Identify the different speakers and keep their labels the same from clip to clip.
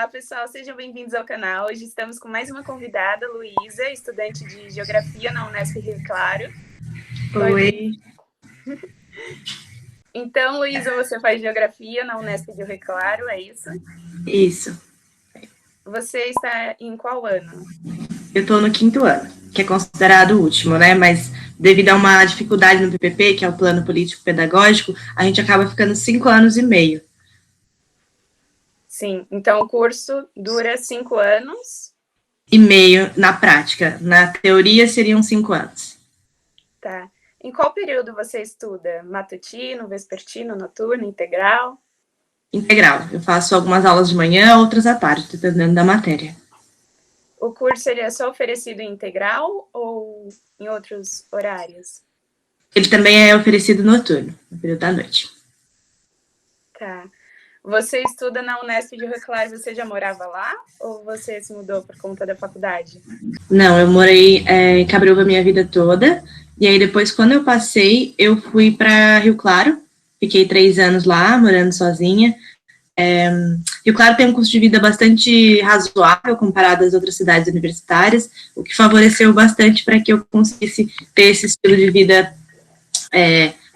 Speaker 1: Olá, pessoal, sejam bem-vindos ao canal. Hoje estamos com mais uma convidada, Luísa, estudante de Geografia na Unesp Rio Claro.
Speaker 2: Oi.
Speaker 1: Então, Luísa, você faz Geografia na Unesp de Rio Claro, é isso?
Speaker 2: Isso.
Speaker 1: Você está em qual ano?
Speaker 2: Eu estou no 5º ano, que é considerado o último, né? Mas devido a uma dificuldade no PPP, que é o Plano Político Pedagógico, a gente acaba ficando 5 anos e meio.
Speaker 1: Sim, então o curso dura 5 anos?
Speaker 2: E meio na prática. Na teoria seriam 5 anos.
Speaker 1: Tá. Em qual período você estuda? Matutino, vespertino, noturno, integral?
Speaker 2: Integral. Eu faço algumas aulas de manhã, outras à tarde, dependendo da matéria.
Speaker 1: O curso seria só oferecido em integral ou em outros horários?
Speaker 2: Ele também é oferecido noturno, no período da noite.
Speaker 1: Tá. Você estuda na Unesp de Rio Claro, você já morava lá ou você se mudou por conta da faculdade?
Speaker 2: Não, eu morei em Cabreúva a minha vida toda, e aí depois, quando eu passei, eu fui para Rio Claro, fiquei 3 anos lá, morando sozinha. Rio Claro tem um custo de vida bastante razoável comparado às outras cidades universitárias, o que favoreceu bastante para que eu conseguisse ter esse estilo de vida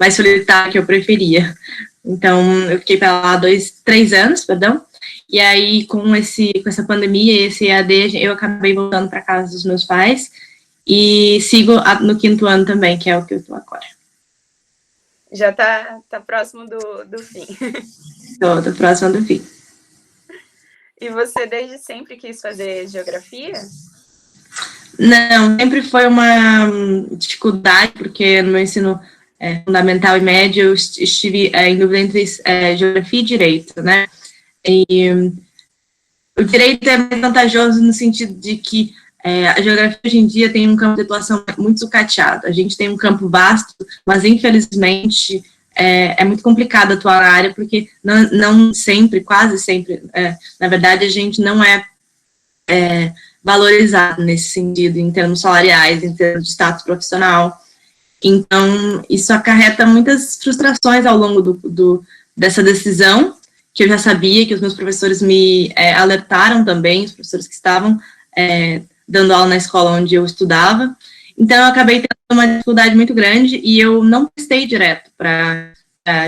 Speaker 2: mais solitário que eu preferia. Então, eu fiquei para lá 3 anos, e aí com essa pandemia, esse EAD, eu acabei voltando para casa dos meus pais e sigo no 5º ano também, que é o que eu estou agora.
Speaker 1: Já tá próximo do fim.
Speaker 2: Tô próxima do fim.
Speaker 1: E você desde sempre quis fazer geografia?
Speaker 2: Não, sempre foi uma dificuldade, porque no meu ensino fundamental e médio eu estive em dúvida entre geografia e direito, né? E o direito é mais vantajoso no sentido de que a geografia hoje em dia tem um campo de atuação muito sucateado. A gente tem um campo vasto, mas infelizmente é muito complicado atuar na área, porque não sempre, quase sempre, na verdade, a gente não é valorizado nesse sentido, em termos salariais, em termos de status profissional. Então, isso acarreta muitas frustrações ao longo dessa decisão, que eu já sabia, que os meus professores me alertaram também, os professores que estavam dando aula na escola onde eu estudava. Então, eu acabei tendo uma dificuldade muito grande e eu não prestei direto para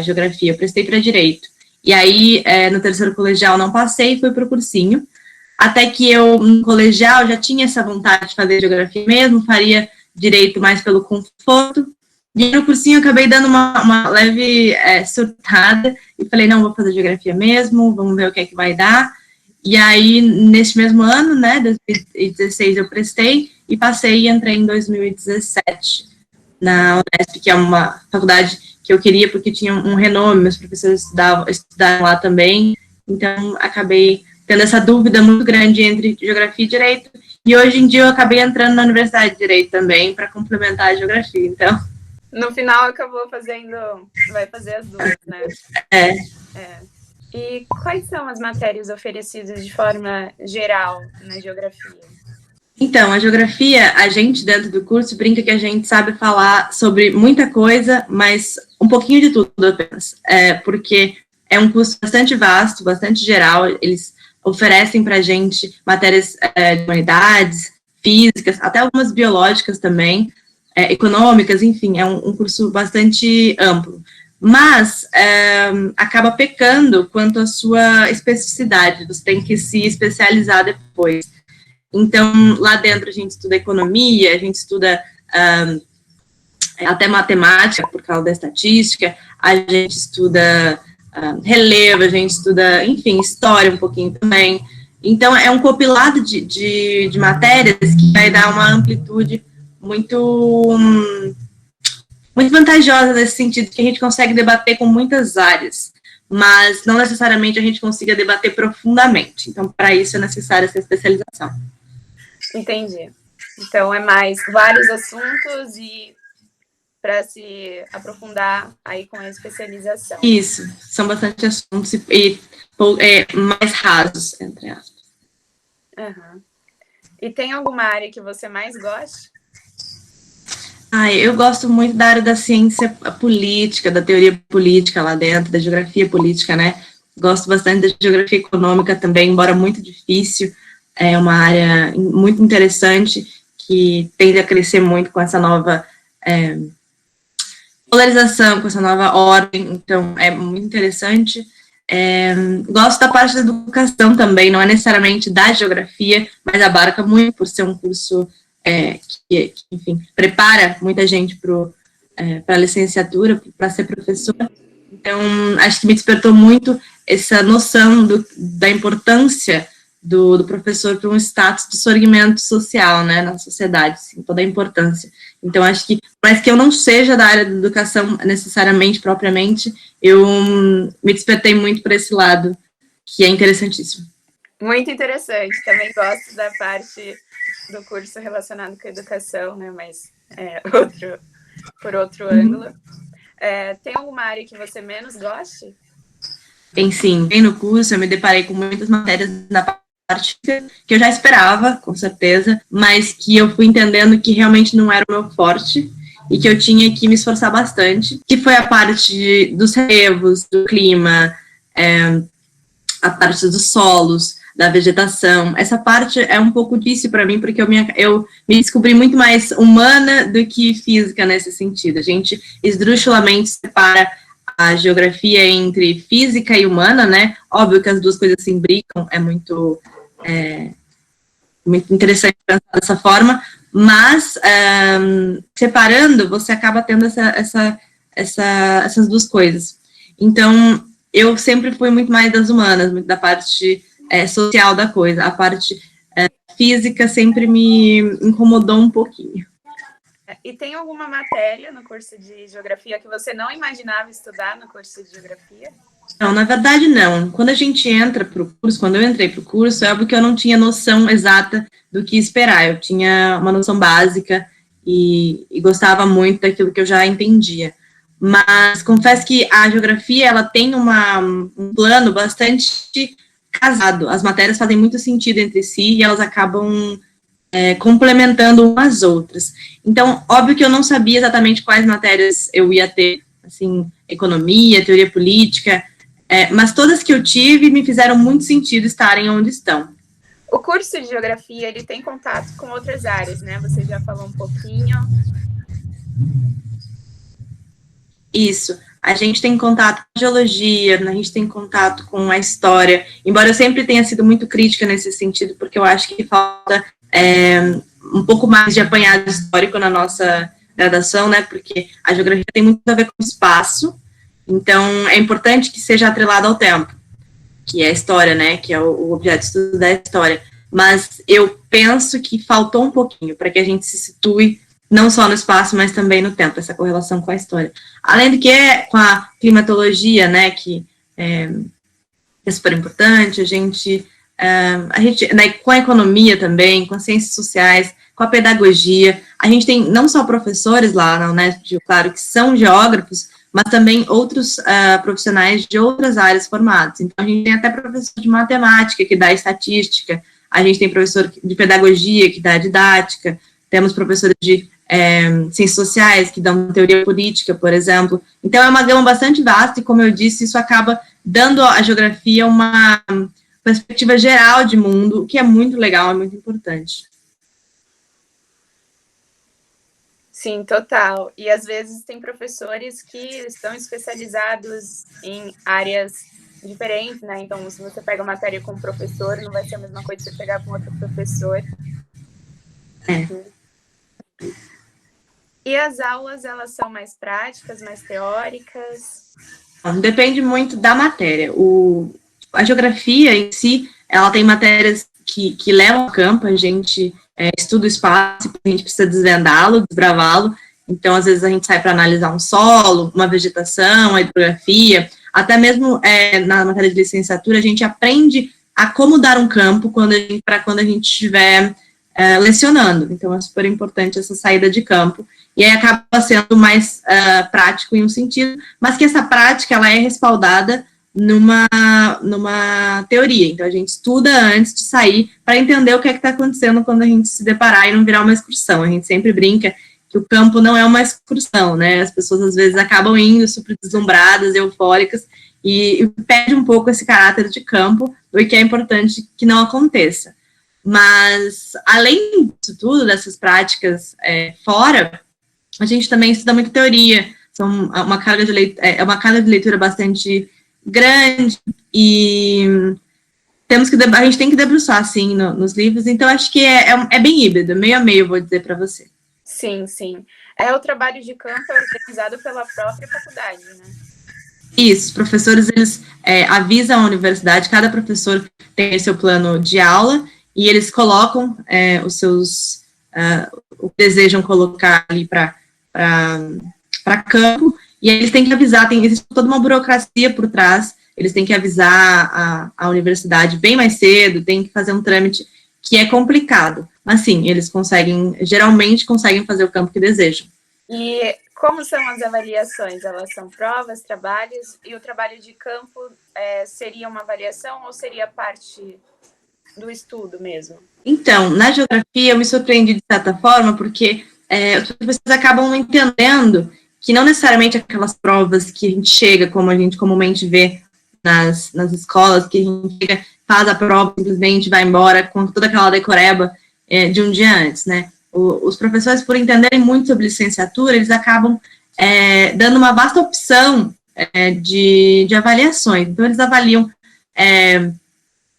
Speaker 2: geografia, eu prestei para direito. E aí, no 3º colegial, não passei e fui para o cursinho. Até que eu, no colegial, já tinha essa vontade de fazer geografia mesmo, faria direito mais pelo conforto. E no cursinho eu acabei dando uma leve surtada e falei, não, vou fazer geografia mesmo, vamos ver o que é que vai dar. E aí, neste mesmo ano, né, 2016, eu prestei e passei e entrei em 2017 na Unesp, que é uma faculdade que eu queria porque tinha um renome, meus professores estudaram lá também, então acabei tendo essa dúvida muito grande entre geografia e direito, e hoje em dia eu acabei entrando na Universidade de Direito também, para complementar a geografia, então...
Speaker 1: No final, acabou vai fazer as duas, né? E quais são as matérias oferecidas de forma geral na geografia?
Speaker 2: Então, a geografia, a gente dentro do curso brinca que a gente sabe falar sobre muita coisa, mas um pouquinho de tudo apenas, porque é um curso bastante vasto, bastante geral, eles oferecem para a gente matérias de humanidades, físicas, até algumas biológicas também, econômicas, enfim, é um curso bastante amplo. Mas acaba pecando quanto à sua especificidade, você tem que se especializar depois. Então, lá dentro a gente estuda economia, a gente estuda até matemática, por causa da estatística, a gente estuda relevo, a gente estuda, enfim, história um pouquinho também. Então, é um compilado de matérias que vai dar uma amplitude muito vantajosa nesse sentido, que a gente consegue debater com muitas áreas, mas não necessariamente a gente consiga debater profundamente. Então, para isso é necessária essa especialização.
Speaker 1: Entendi. Então, é mais vários assuntos e para se aprofundar aí com a especialização.
Speaker 2: Isso, são bastante assuntos e mais rasos, entre aspas.
Speaker 1: Uhum. E tem alguma área que você mais gosta?
Speaker 2: Eu gosto muito da área da ciência política, da teoria política lá dentro, da geografia política, né? Gosto bastante da geografia econômica também, embora muito difícil. É uma área muito interessante, que tende a crescer muito com essa nova polarização, com essa nova ordem, então é muito interessante. Gosto da parte da educação também, não é necessariamente da geografia, mas abarca muito por ser um curso que, enfim, prepara muita gente para a licenciatura, para ser professora. Então, acho que me despertou muito essa noção da importância do professor para um status de segmento social, né, na sociedade, assim, toda a importância. Então, acho que, mas que eu não seja da área da educação necessariamente, propriamente, eu me despertei muito para esse lado, que é interessantíssimo.
Speaker 1: Muito interessante, também gosto da parte do curso relacionado com a educação, né, mas por outro ângulo. Tem alguma área que você menos goste?
Speaker 2: Tem sim, no curso eu me deparei com muitas matérias na parte que eu já esperava, com certeza, mas que eu fui entendendo que realmente não era o meu forte e que eu tinha que me esforçar bastante, que foi a parte dos relevos, do clima, a parte dos solos, da vegetação. Essa parte é um pouco difícil para mim, porque eu me descobri muito mais humana do que física nesse sentido. A gente esdrúxulamente separa a geografia entre física e humana, né? Óbvio que as duas coisas se imbricam, é muito interessante pensar dessa forma, mas separando, você acaba tendo essas duas coisas. Então, eu sempre fui muito mais das humanas, muito da parte social da coisa. A parte física sempre me incomodou um pouquinho.
Speaker 1: E tem alguma matéria no curso de geografia que você não imaginava estudar no curso de geografia?
Speaker 2: Não, na verdade não. Quando a gente entra para o curso, quando eu entrei para o curso, é óbvio que eu não tinha noção exata do que esperar. Eu tinha uma noção básica e gostava muito daquilo que eu já entendia. Mas confesso que a geografia, ela tem um plano bastante casado. As matérias fazem muito sentido entre si e elas acabam complementando umas às outras. Então, óbvio que eu não sabia exatamente quais matérias eu ia ter, assim, economia, teoria política, mas todas que eu tive me fizeram muito sentido estarem onde estão.
Speaker 1: O curso de geografia, ele tem contato com outras áreas, né? Você já falou um pouquinho.
Speaker 2: Isso. A gente tem contato com a geologia, a gente tem contato com a história, embora eu sempre tenha sido muito crítica nesse sentido, porque eu acho que falta um pouco mais de apanhado histórico na nossa graduação, né, porque a geografia tem muito a ver com o espaço, então é importante que seja atrelado ao tempo, que é a história, né, que é o objeto de estudo da história, mas eu penso que faltou um pouquinho para que a gente se situe não só no espaço, mas também no tempo, essa correlação com a história. Além do que com a climatologia, né, que é super importante, a gente né, com a economia também, com as ciências sociais, com a pedagogia, a gente tem não só professores lá na Unesp, claro, que são geógrafos, mas também outros profissionais de outras áreas formados. Então, a gente tem até professor de matemática, que dá estatística, a gente tem professor de pedagogia, que dá didática, temos professores de ciências sociais, que dão teoria política, por exemplo. Então, é uma gama bastante vasta, e como eu disse, isso acaba dando à geografia uma perspectiva geral de mundo, o que é muito legal, é muito importante.
Speaker 1: Sim, total. E às vezes tem professores que estão especializados em áreas diferentes, né? Então, se você pega uma matéria com um professor, não vai ser a mesma coisa que você pegar com outro professor. E as aulas, elas são mais práticas, mais teóricas?
Speaker 2: Depende muito da matéria. A geografia em si, ela tem matérias que levam ao campo, a gente estuda o espaço, a gente precisa desvendá-lo, desbravá-lo, então às vezes a gente sai para analisar um solo, uma vegetação, a hidrografia, até mesmo na matéria de licenciatura, a gente aprende a como dar um campo para quando a gente estiver lecionando, então é super importante essa saída de campo, e aí acaba sendo mais prático em um sentido, mas que essa prática, ela é respaldada numa teoria, então a gente estuda antes de sair para entender o que é que está acontecendo quando a gente se deparar e não virar uma excursão. A gente sempre brinca que o campo não é uma excursão, né? As pessoas às vezes acabam indo super deslumbradas, eufóricas, e perde um pouco esse caráter de campo, o que é importante que não aconteça. Mas, além disso tudo, dessas práticas fora, a gente também estuda muita teoria, é uma carga de leitura bastante grande, e a gente tem que debruçar, assim, nos livros, então acho que é bem híbrido, meio a meio, vou dizer para você.
Speaker 1: Sim, sim. O trabalho de campo é organizado pela própria faculdade, né?
Speaker 2: Isso, os professores, eles avisam a universidade, cada professor tem seu plano de aula, e eles colocam o que desejam colocar ali para campo, e eles têm que avisar, existe toda uma burocracia por trás, eles têm que avisar a universidade bem mais cedo, tem que fazer um trâmite que é complicado, mas sim, eles geralmente conseguem fazer o campo que desejam.
Speaker 1: E como são as avaliações? Elas são provas, trabalhos, e o trabalho de campo seria uma avaliação ou seria parte do estudo mesmo?
Speaker 2: Então, na geografia eu me surpreendi de certa forma, porque os professores acabam entendendo que não necessariamente aquelas provas que a gente chega, como a gente comumente vê nas escolas, que a gente chega, faz a prova, simplesmente vai embora com toda aquela decoreba de um dia antes, né? Os professores, por entenderem muito sobre licenciatura, eles acabam dando uma vasta opção de avaliações. Então, eles avaliam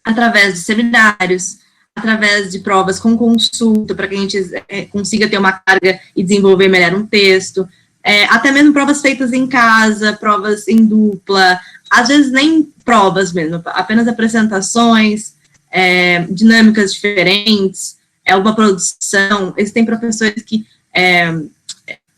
Speaker 2: através de seminários, através de provas com consulta, para que a gente consiga ter uma carga e desenvolver melhor um texto, até mesmo provas feitas em casa, provas em dupla, às vezes nem provas mesmo, apenas apresentações, dinâmicas diferentes, uma produção. Existem professores que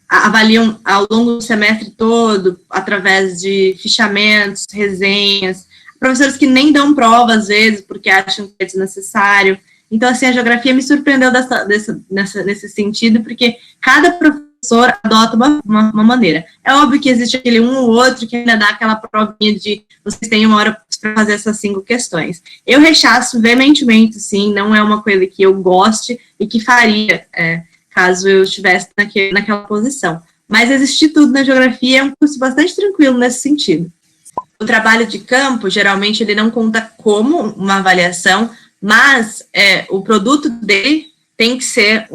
Speaker 2: avaliam ao longo do semestre todo, através de fichamentos, resenhas, professores que nem dão prova, às vezes, porque acham que é desnecessário. Então, assim, a geografia me surpreendeu nesse sentido, porque cada professor adota uma maneira. É óbvio que existe aquele um ou outro que ainda dá aquela provinha de vocês têm uma hora para fazer essas 5 questões. Eu rechaço veementemente, sim, não é uma coisa que eu goste e que faria, caso eu estivesse naquela posição. Mas existir tudo na geografia é um curso bastante tranquilo nesse sentido. O trabalho de campo, geralmente, ele não conta como uma avaliação, mas o produto dele tem que ser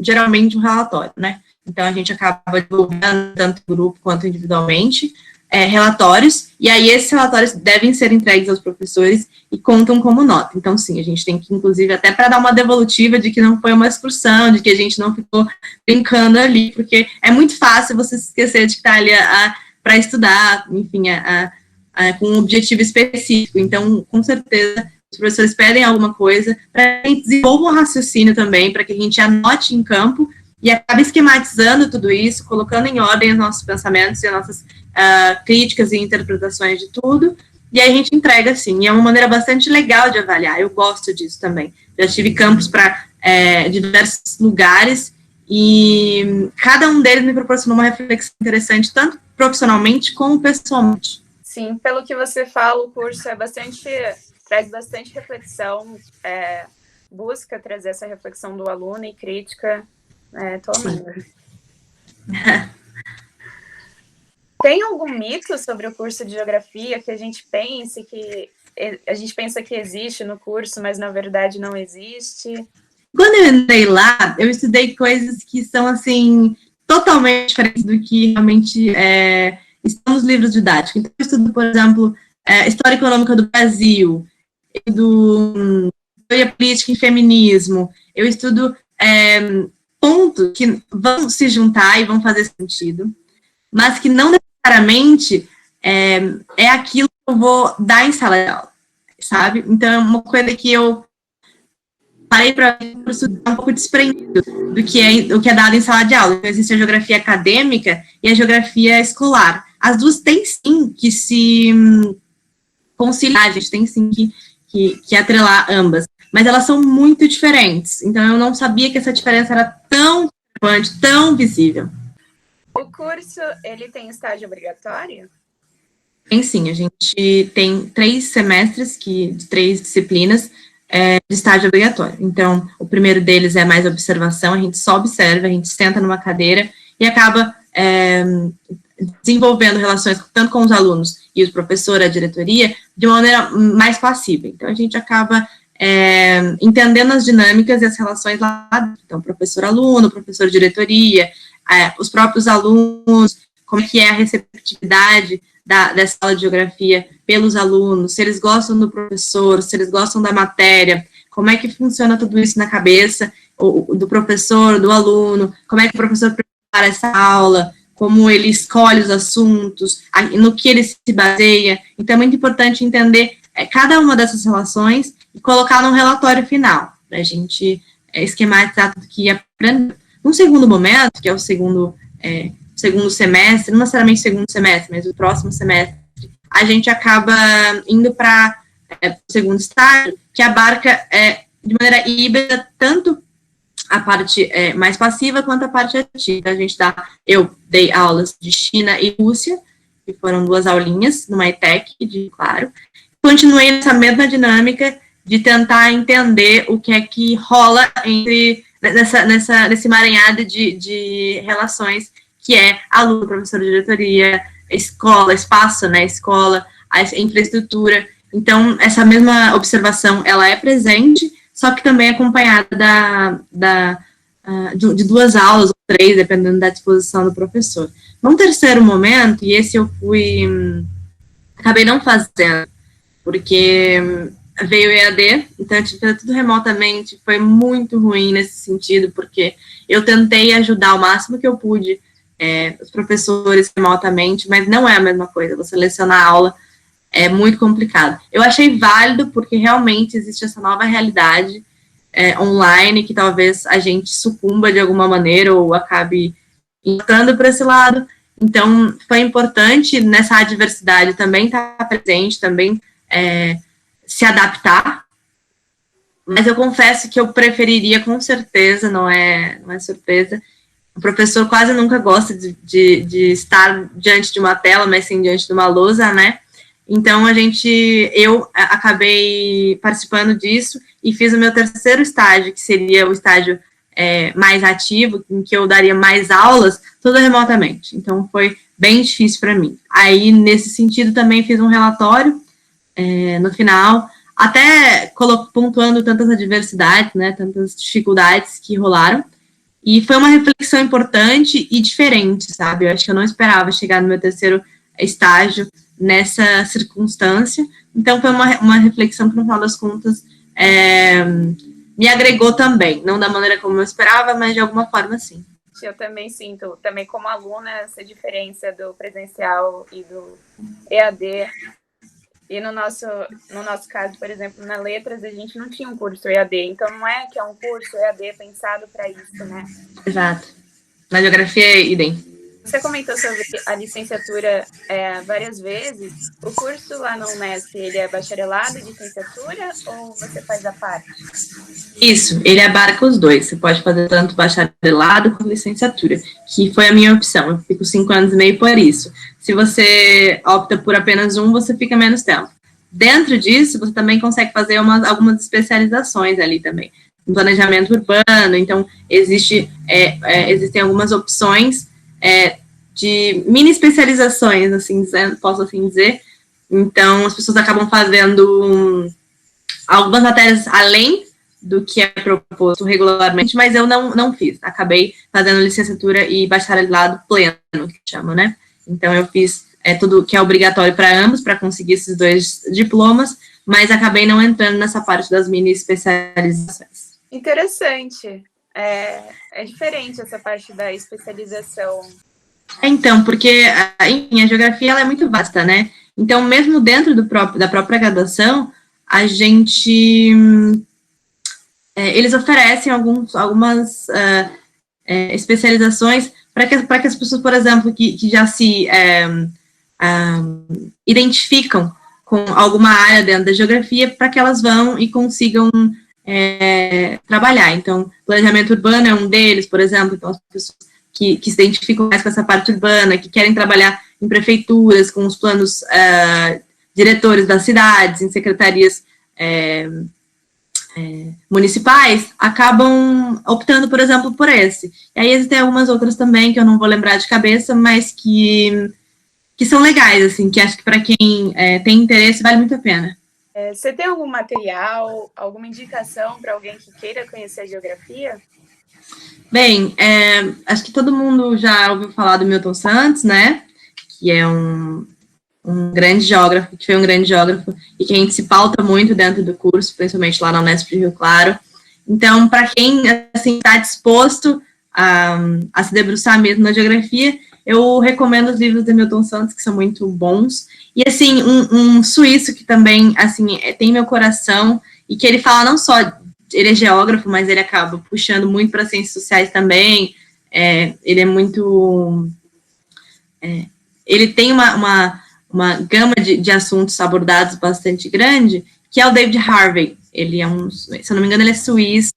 Speaker 2: geralmente um relatório, né? Então, a gente acaba divulgando, tanto no grupo quanto individualmente, relatórios, e aí esses relatórios devem ser entregues aos professores e contam como nota. Então, sim, a gente tem que, inclusive, até para dar uma devolutiva de que não foi uma excursão, de que a gente não ficou brincando ali, porque é muito fácil você se esquecer de que está ali para estudar, enfim, com um objetivo específico. Então, com certeza, os professores pedem alguma coisa para que a gente desenvolva um raciocínio também, para que a gente anote em campo e acabe esquematizando tudo isso, colocando em ordem os nossos pensamentos e as nossas críticas e interpretações de tudo, e aí a gente entrega assim, e é uma maneira bastante legal de avaliar, eu gosto disso também. Já tive campos para diversos lugares, e cada um deles me proporcionou uma reflexão interessante, tanto profissionalmente como pessoalmente.
Speaker 1: Sim, pelo que você fala, o curso traz bastante reflexão, busca trazer essa reflexão do aluno e crítica. Tô amando. Tem algum mito sobre o curso de geografia que a gente pensa que existe no curso, mas na verdade não existe?
Speaker 2: Quando eu entrei lá, eu estudei coisas que são, assim, totalmente diferentes do que realmente estão nos livros didáticos. Então, eu estudo, por exemplo, História Econômica do Brasil, Teoria Política e Feminismo. Eu estudo pontos que vão se juntar e vão fazer sentido, mas que não necessariamente é aquilo que eu vou dar em sala de aula, sabe? Então, é uma coisa que eu parei para estudar um pouco desprendido do que é dado em sala de aula. Então, existe a geografia acadêmica e a geografia escolar. As duas têm sim que se conciliar, a gente tem sim que atrelar ambas, mas elas são muito diferentes. Então, eu não sabia que essa diferença era tão relevante, tão visível.
Speaker 1: O curso, ele tem estágio obrigatório?
Speaker 2: Tem sim, a gente tem 3 semestres de 3 disciplinas de estágio obrigatório. Então, o primeiro deles é mais observação, a gente só observa, a gente senta numa cadeira e acaba desenvolvendo relações tanto com os alunos e os professores, a diretoria, de uma maneira mais passiva. Então, a gente acaba entendendo as dinâmicas e as relações lá dentro. Então, professor-aluno, professor-diretoria, os próprios alunos, como que é a receptividade dessa aula de geografia pelos alunos, se eles gostam do professor, se eles gostam da matéria, como é que funciona tudo isso na cabeça do professor, do aluno, como é que o professor prepara essa aula, como ele escolhe os assuntos, no que ele se baseia. Então, é muito importante entender cada uma dessas relações e colocar num relatório final, para a gente esquematizar tudo que aprende. No segundo momento, que é o segundo semestre, não necessariamente segundo semestre, mas o próximo semestre, a gente acaba indo para o segundo estágio, que abarca de maneira híbrida tanto a parte mais passiva quanto a parte ativa. Eu dei aulas de China e Rússia, que foram 2 aulinhas no ETEC, claro. Continuei nessa mesma dinâmica de tentar entender o que é que rola nesse emaranhado de relações, que é aluno, professor, diretoria, escola, espaço, né, escola, a infraestrutura. Então, essa mesma observação, ela é presente, só que também acompanhada de 2 aulas, ou 3, dependendo da disposição do professor. Num terceiro momento, e esse eu acabei não fazendo, porque veio o EAD, então eu tive que fazer tudo remotamente, foi muito ruim nesse sentido, porque eu tentei ajudar o máximo que eu pude os professores remotamente, mas não é a mesma coisa, você lecionar a aula é muito complicado. Eu achei válido, porque realmente existe essa nova realidade online, que talvez a gente sucumba de alguma maneira, ou acabe entrando para esse lado. Então, foi importante nessa adversidade também estar presente, também se adaptar, mas eu confesso que eu preferiria, com certeza, não é surpresa, o professor quase nunca gosta de estar diante de uma tela, mas sim diante de uma lousa, né? Então, eu acabei participando disso e fiz o meu terceiro estágio, que seria o estágio mais ativo, em que eu daria mais aulas, tudo remotamente. Então, foi bem difícil para mim. Aí, nesse sentido, também fiz um relatório no final, até pontuando tantas adversidades, né, tantas dificuldades que rolaram, e foi uma reflexão importante e diferente, sabe? Eu acho que eu não esperava chegar no meu terceiro estágio nessa circunstância, então foi uma reflexão que, no final das contas, me agregou também, não da maneira como eu esperava, mas de alguma forma, sim.
Speaker 1: Eu também sinto, também como aluna, essa diferença do presencial e do EAD. E no nosso caso, por exemplo, na Letras, a gente não tinha um curso EAD, então não é que é um curso EAD pensado para isso, né?
Speaker 2: Exato. Na geografia é idem.
Speaker 1: Você comentou sobre a licenciatura várias vezes. O curso lá na Unesp, ele é bacharelado e licenciatura ou você faz a parte?
Speaker 2: Isso, ele abarca os dois. Você pode fazer tanto bacharelado quanto licenciatura, que foi a minha opção. Eu fico 5 anos e meio por isso. Se você opta por apenas um, você fica menos tempo. Dentro disso, você também consegue fazer algumas especializações ali também. Um planejamento urbano, então existem algumas opções de mini especializações, assim, posso assim dizer. Então, as pessoas acabam fazendo algumas matérias além do que é proposto regularmente, mas eu não fiz. Acabei fazendo licenciatura e bacharelado pleno, que chama, né? Então, eu fiz tudo que é obrigatório para ambos, para conseguir esses 2 diplomas, mas acabei não entrando nessa parte das mini especializações.
Speaker 1: Interessante. É diferente essa parte da especialização.
Speaker 2: Então, porque, enfim, a geografia ela é muito vasta, né? Então, mesmo dentro da própria graduação, a gente... eles oferecem algumas especializações para que as pessoas, por exemplo, que já se identificam com alguma área dentro da geografia, para que elas vão e consigam trabalhar. Então, planejamento urbano é um deles, por exemplo. Então, as pessoas que se identificam mais com essa parte urbana, que querem trabalhar em prefeituras, com os planos diretores das cidades, em secretarias municipais, acabam optando, por exemplo, por esse. E aí existem algumas outras também, que eu não vou lembrar de cabeça, mas que são legais, assim, que acho que para quem tem interesse vale muito a pena.
Speaker 1: Você tem algum material, alguma indicação para alguém que queira conhecer a geografia?
Speaker 2: Bem, acho que todo mundo já ouviu falar do Milton Santos, né? Que é um grande geógrafo, que foi um grande geógrafo, e que a gente se pauta muito dentro do curso, principalmente lá na Unesp de Rio Claro. Então, para quem assim, está disposto a se debruçar mesmo na geografia, eu recomendo os livros de Milton Santos, que são muito bons. E, assim, um suíço que também, assim, tem meu coração, e que ele fala não só, ele é geógrafo, mas ele acaba puxando muito para ciências sociais também. Ele é muito... ele tem uma gama de assuntos abordados bastante grande, que é o David Harvey. Ele se eu não me engano, ele é suíço,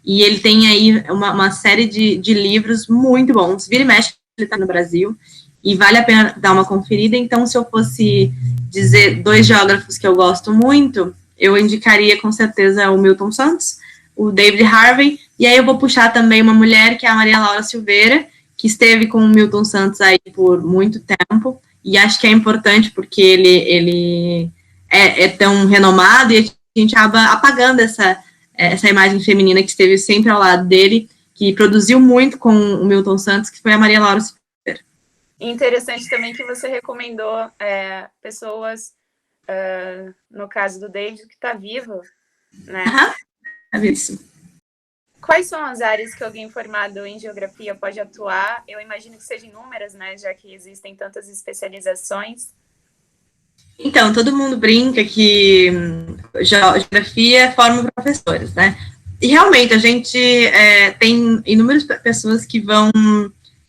Speaker 2: e ele tem aí uma série de livros muito bons. Vira e mexe, ele está no Brasil, e vale a pena dar uma conferida. Então, se eu fosse dizer 2 geógrafos que eu gosto muito, eu indicaria com certeza o Milton Santos, o David Harvey, e aí eu vou puxar também uma mulher, que é a Maria Laura Silveira, que esteve com o Milton Santos aí por muito tempo, e acho que é importante porque ele é tão renomado, e a gente acaba apagando essa imagem feminina que esteve sempre ao lado dele, que produziu muito com o Milton Santos, que foi a Maria Laura Silveira.
Speaker 1: Interessante também que você recomendou pessoas, no caso do David, que está vivo, né?
Speaker 2: É isso.
Speaker 1: Quais são as áreas que alguém formado em geografia pode atuar? Eu imagino que sejam inúmeras, né? Já que existem tantas especializações.
Speaker 2: Então, todo mundo brinca que geografia forma professores, né? E realmente a gente tem inúmeras pessoas que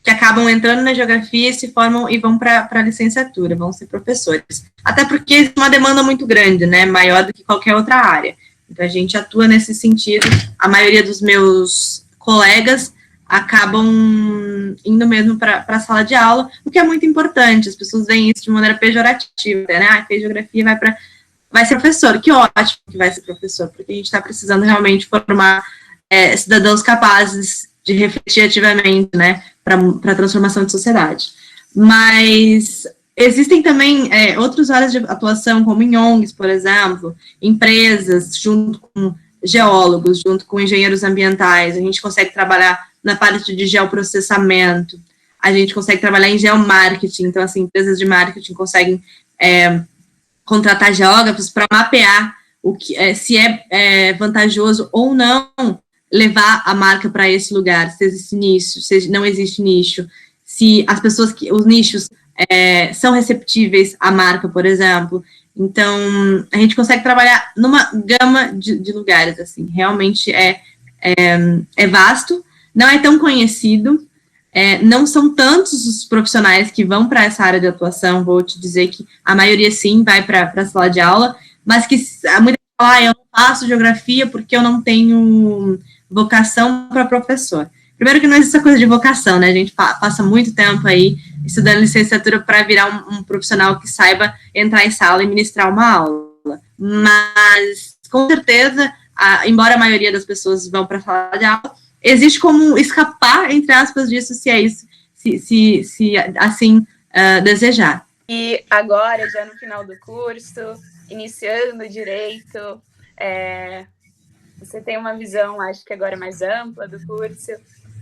Speaker 2: acabam entrando na geografia, se formam e vão para a licenciatura, vão ser professores. Até porque é uma demanda muito grande, né? Maior do que qualquer outra área. Então, a gente atua nesse sentido. A maioria dos meus colegas acabam indo mesmo para a sala de aula, o que é muito importante. As pessoas veem isso de maneira pejorativa, né? Fez geografia, vai ser professor. Que ótimo que vai ser professor, porque a gente está precisando realmente formar cidadãos capazes de refletir ativamente, né, para a transformação de sociedade. Mas existem também outras áreas de atuação, como em ONGs, por exemplo, empresas, junto com geólogos, junto com engenheiros ambientais. A gente consegue trabalhar na parte de geoprocessamento, a gente consegue trabalhar em geomarketing. Então, assim, empresas de marketing conseguem contratar geógrafos para mapear se é vantajoso ou não levar a marca para esse lugar, se existe nicho, se não existe nicho, se as pessoas, os nichos são receptíveis à marca, por exemplo. Então, a gente consegue trabalhar numa gama de lugares, assim, realmente é vasto, não é tão conhecido, não são tantos os profissionais que vão para essa área de atuação. Vou te dizer que a maioria, sim, vai para a sala de aula, mas que muita gente fala, eu não faço geografia porque eu não tenho vocação para professor. Primeiro que não existe essa coisa de vocação, né? A gente passa muito tempo aí estudando licenciatura para virar um profissional que saiba entrar em sala e ministrar uma aula. Mas, com certeza, embora a maioria das pessoas vão para a sala de aula, existe como escapar, entre aspas, disso, se é isso, se assim desejar.
Speaker 1: E agora, já no final do curso, iniciando o direito, você tem uma visão, acho que agora mais ampla do curso.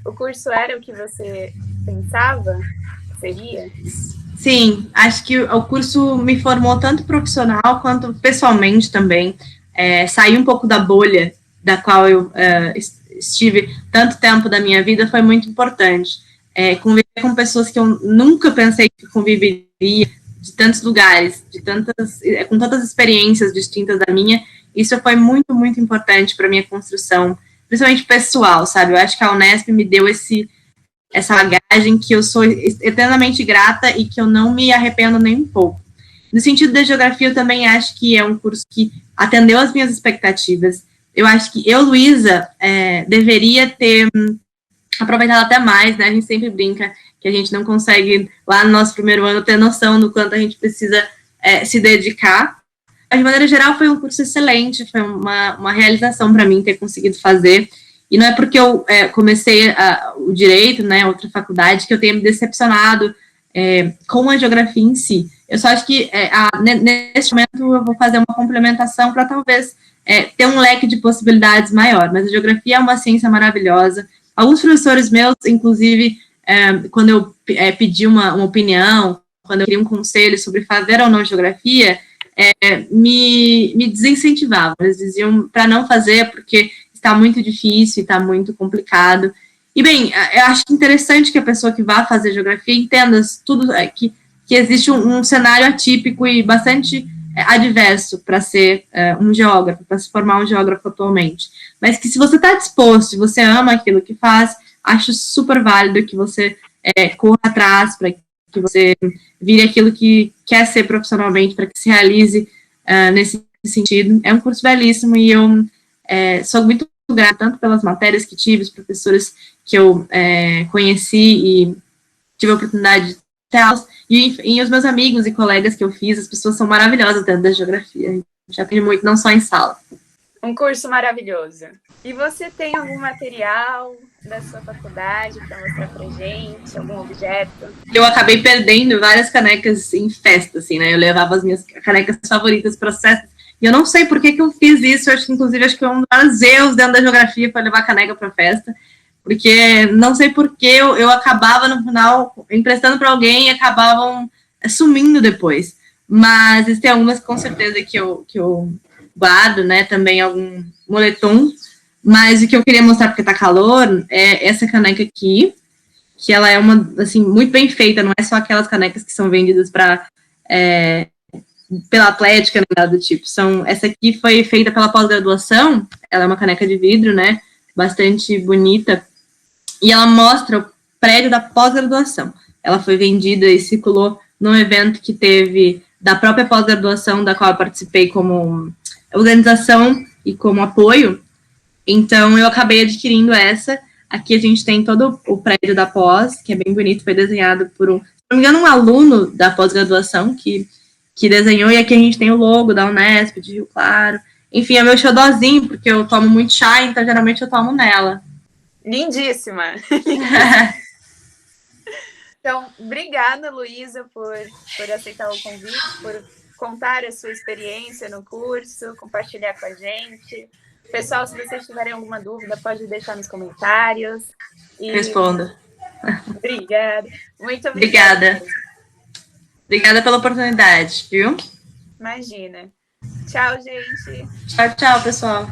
Speaker 1: O curso era o que você pensava que seria?
Speaker 2: Sim, acho que o curso me formou tanto profissional quanto pessoalmente também. Saí um pouco da bolha da qual eu estive tanto tempo da minha vida foi muito importante. Conviver com pessoas que eu nunca pensei que conviveria, de tantos lugares, com tantas experiências distintas da minha, isso foi muito, muito importante para a minha construção, principalmente pessoal, sabe? Eu acho que a Unesp me deu essa bagagem que eu sou eternamente grata e que eu não me arrependo nem um pouco. No sentido da geografia, eu também acho que é um curso que atendeu às minhas expectativas. Eu acho que eu, Luísa, deveria ter aproveitado até mais, né? A gente sempre brinca que a gente não consegue, lá no nosso primeiro ano, ter noção do quanto a gente precisa se dedicar, de maneira geral, foi um curso excelente, foi uma realização para mim ter conseguido fazer. E não é porque eu comecei o direito, né, outra faculdade, que eu tenha me decepcionado com a geografia em si. Eu só acho que, nesse momento, eu vou fazer uma complementação para talvez ter um leque de possibilidades maior. Mas a geografia é uma ciência maravilhosa. Alguns professores meus, inclusive, quando eu pedi uma opinião, quando eu queria um conselho sobre fazer ou não geografia, me desincentivavam. Eles diziam para não fazer, porque está muito difícil, está muito complicado. E, bem, eu acho interessante que a pessoa que vá fazer geografia entenda tudo, que existe um cenário atípico e bastante adverso para ser um geógrafo, para se formar um geógrafo atualmente. Mas que se você está disposto, se você ama aquilo que faz, acho super válido que você corra atrás, para que você vire aquilo que quer ser profissionalmente, para que se realize nesse sentido. É um curso belíssimo e eu sou muito grata tanto pelas matérias que tive, os professores que eu conheci e tive a oportunidade de ter aulas, e os meus amigos e colegas que eu fiz, as pessoas são maravilhosas dentro da geografia. A gente aprende muito, não só em sala.
Speaker 1: Um curso maravilhoso. E você tem algum material da sua faculdade para mostrar pra gente? Algum objeto?
Speaker 2: Eu acabei perdendo várias canecas em festa, assim, né? Eu levava as minhas canecas favoritas para as festas. E eu não sei por que eu fiz isso. Eu acho que, inclusive, foi um dos erros dentro da geografia para levar caneca para festa. Porque não sei por que eu acabava, no final, emprestando para alguém e acabavam sumindo depois. Mas existem algumas, com certeza, que eu guardo, né? Também algum moletom. Mas o que eu queria mostrar, porque tá calor, é essa caneca aqui, que ela é assim, muito bem feita, não é só aquelas canecas que são vendidas pela Atlética, nada do tipo. Essa aqui foi feita pela pós-graduação, ela é uma caneca de vidro, né, bastante bonita, e ela mostra o prédio da pós-graduação. Ela foi vendida e circulou num evento que teve da própria pós-graduação, da qual eu participei como organização e como apoio. Então, eu acabei adquirindo essa. Aqui a gente tem todo o prédio da pós, que é bem bonito, foi desenhado por se não me engano, um aluno da pós-graduação que desenhou, e aqui a gente tem o logo da Unesp, de Rio Claro. Enfim, é meu xodózinho, porque eu tomo muito chá, então geralmente eu tomo nela.
Speaker 1: Lindíssima! Então, obrigada, Luísa, por aceitar o convite, por contar a sua experiência no curso, compartilhar com a gente. Pessoal, se vocês tiverem alguma dúvida, pode deixar nos comentários.
Speaker 2: Responda.
Speaker 1: Obrigada. Muito obrigada.
Speaker 2: Obrigada pela oportunidade, viu?
Speaker 1: Imagina. Tchau, gente.
Speaker 2: Tchau, pessoal.